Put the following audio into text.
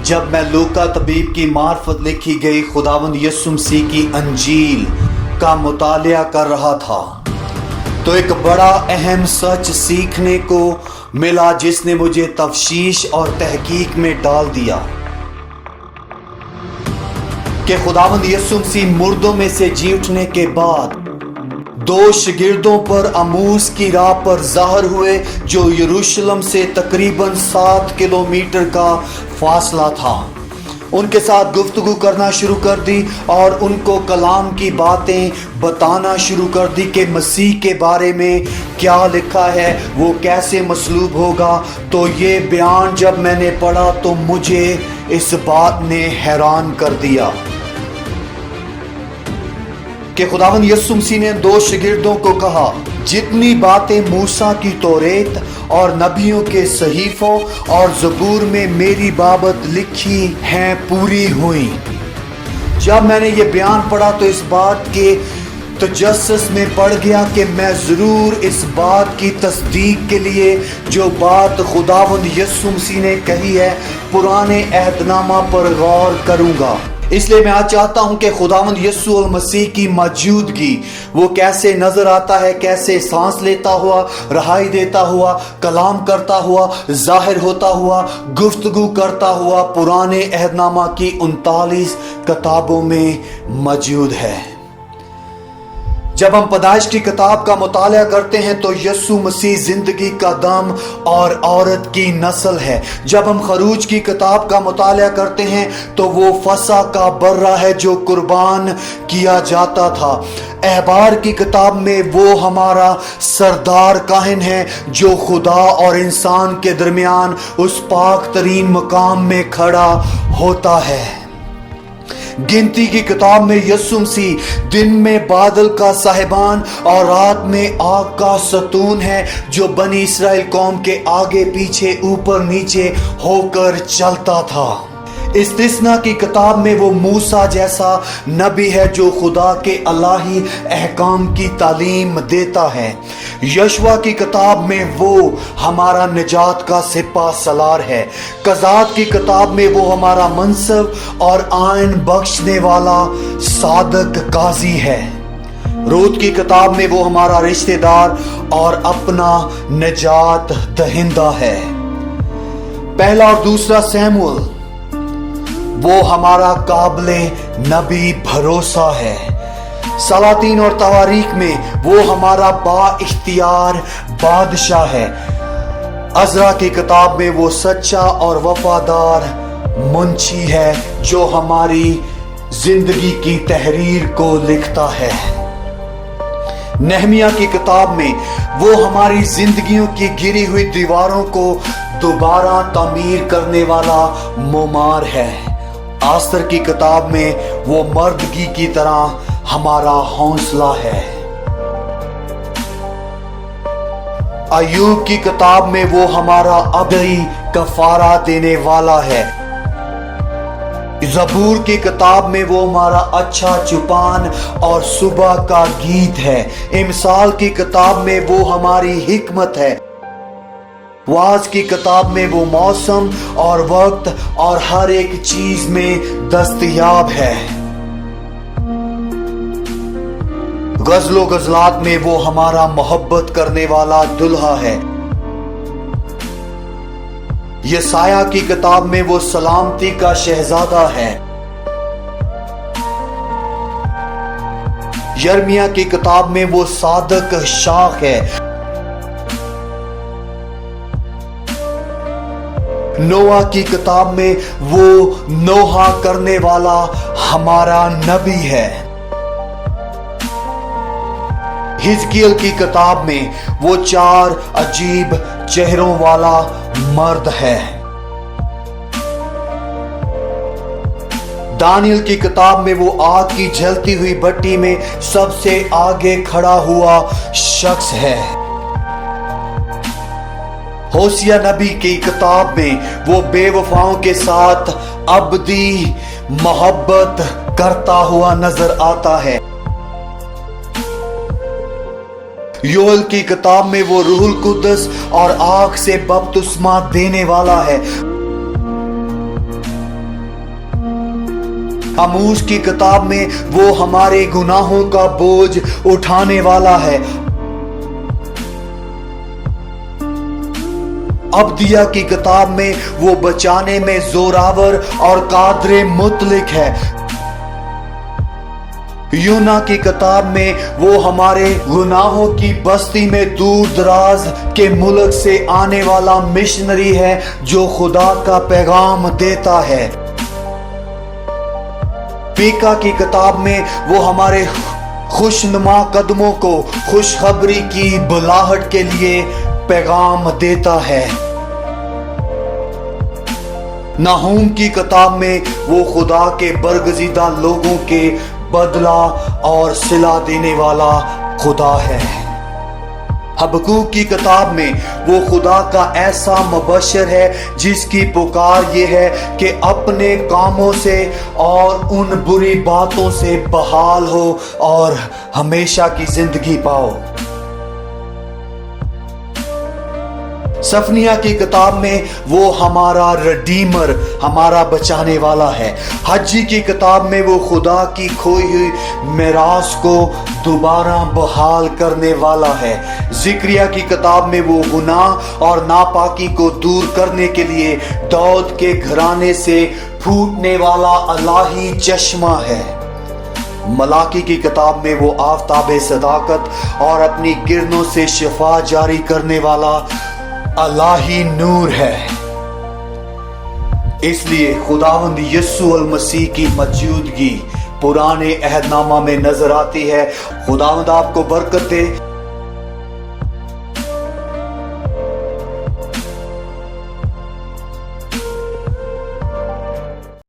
जब मैं लूका तबीब की मार्फत लिखी गई खुदावंद यीशु मसीह की अंजील का मुतालिया कर रहा था तो एक बड़ा अहम सच सीखने को मिला जिसने मुझे तफ्शीश और तहकीक में डाल दिया कि खुदावंद यीशु मसीह मुर्दों में से जी उठने के बाद दो शागिर्दों पर अमूस की राह पर ज़ाहिर हुए जो यरूशलेम से तकरीबन 7 किलोमीटर का फासला था। उनके साथ गुफ्तगू करना शुरू कर दी और उनको कलाम की बातें बताना शुरू कर दी कि मसीह के बारे में क्या लिखा है, वो कैसे मसलूब होगा। तो ये बयान जब मैंने पढ़ा तो मुझे इस बात ने हैरान कर दिया कि खुदावंद यीशु मसीह ने दो शागिर्दों को कहा, जितनी बातें मूसा की तौरेत और नबियों के सहीफों और ज़बूर में मेरी बाबत लिखी हैं पूरी हुई। जब मैंने ये बयान पढ़ा तो इस बात के तजस्सुस में पड़ गया कि मैं ज़रूर इस बात की तस्दीक के लिए जो बात खुदावंद यीशु मसीह ने कही है पुराने अहदनामा पर गौर करूँगा। इसलिए मैं आज चाहता हूं कि खुदावंद यीशु मसीह की मौजूदगी वो कैसे नजर आता है, कैसे सांस लेता हुआ, रहाई देता हुआ, कलाम करता हुआ, जाहिर होता हुआ, गुफ्तगू करता हुआ पुराने अहदनामा की 39 किताबों में मौजूद है। जब हम पैदाइश की किताब का मुतालिया करते हैं तो यीशु मसीह जिंदगी का दम और औरत की नस्ल है। जब हम खरूज की किताब का मुतालिया करते हैं तो वो फसा का बर्रा है जो कुर्बान किया जाता था। अहबार की किताब में वो हमारा सरदार काहिन है जो खुदा और इंसान के दरमियान उस पाक तरीन मकाम में खड़ा होता है। गिनती की किताब में यीशु मसीह दिन में बादल का साहिबान और रात में आग का सतून है जो बनी इस्राएल कौम के आगे पीछे ऊपर नीचे होकर चलता था। इस्तिस्ना की किताब में वो मूसा जैसा नबी है जो खुदा के अलाही अहकाम की तालीम देता है। यशवा की किताब में वो हमारा निजात का सिपा सलार है। कज़ात की किताब में वो हमारा मनसब और आइन बख्शने वाला सादक काजी है। रूत की किताब में वो हमारा रिश्तेदार और अपना निजात दहिंदा है। पहला और दूसरा सैमुअल वो हमारा काबिले नबी भरोसा है। सलातीन और तवारीख में वो हमारा बा इख्तियार बादशाह है। अज़रा की किताब में वो सच्चा और वफादार मुंशी है जो हमारी जिंदगी की तहरीर को लिखता है। नहमिया की किताब में वो हमारी जिंदगियों की गिरी हुई दीवारों को दोबारा तामीर करने वाला मोमार है। आस्तर की किताब में वो मर्दगी की तरह हमारा हौसला है। अय्यूब की किताब में वो हमारा अबई कफारा देने वाला है। ज़बूर की किताब में वो हमारा अच्छा चुपान और सुबह का गीत है। इमसाल की किताब में वो हमारी हिकमत है। वाज की किताब में वो मौसम और वक्त और हर एक चीज में दस्तयाब है। गजलो गजलात में वो हमारा मोहब्बत करने वाला दुल्हा है। यसाया की किताब में वो सलामती का शहजादा है। यर्मिया की किताब में वो सादक शाख है। नोआ की किताब में वो नोहा करने वाला हमारा नबी है। हिजकियल की किताब में वो 4 अजीब चेहरों वाला मर्द है। दानियल की किताब में वो आग की जलती हुई भट्टी में सबसे आगे खड़ा हुआ शख्स है। होसिया नबी की किताब में वो बेवफाओं के साथ अबदी मोहब्बत करता हुआ नजर आता है। योएल की किताब में वो रूहुल कुद्दस और आग से बपतिस्मा देने वाला है। आमोस की किताब में वो हमारे गुनाहों का बोझ उठाने वाला है। अब्दिया की किताब में वो बचाने में जोरावर और कादरे मुतलिक है। यूना की किताब में वो हमारे गुनाहों की बस्ती में दूर दराज के मुल्क से आने वाला मिशनरी है जो खुदा का पैगाम देता है। पीका की किताब में वो हमारे खुशनुमा कदमों को खुशखबरी की बुलाहट के लिए पैगाम देता है। नाहूम की किताब में वो खुदा के बरगजीदा लोगों के बदला और सिला देने वाला खुदा है। हबक्कूक की किताब में वो खुदा का ऐसा मुबश्शिर है जिसकी पुकार ये है कि अपने कामों से और उन बुरी बातों से बहाल हो और हमेशा की जिंदगी पाओ। सफनिया की किताब में वो हमारा रिडीमर, हमारा बचाने वाला है। हज्जी की किताब में वो खुदा की खोई हुई मिरास को दोबारा बहाल करने वाला है। जिक्रिया की किताब में वो गुनाह और नापाकी को दूर करने के लिए दाऊद के घराने से फूटने वाला अलाही चश्मा है। मलाकी की किताब में वो आफताब सदाकत और अपनी किरणों से शिफा जारी करने वाला अलाही नूर है। इसलिए खुदावंद यीशु अल मसीह की मौजूदगी पुराने अहदनामा में नजर आती है। खुदावंद आपको बरकत दे।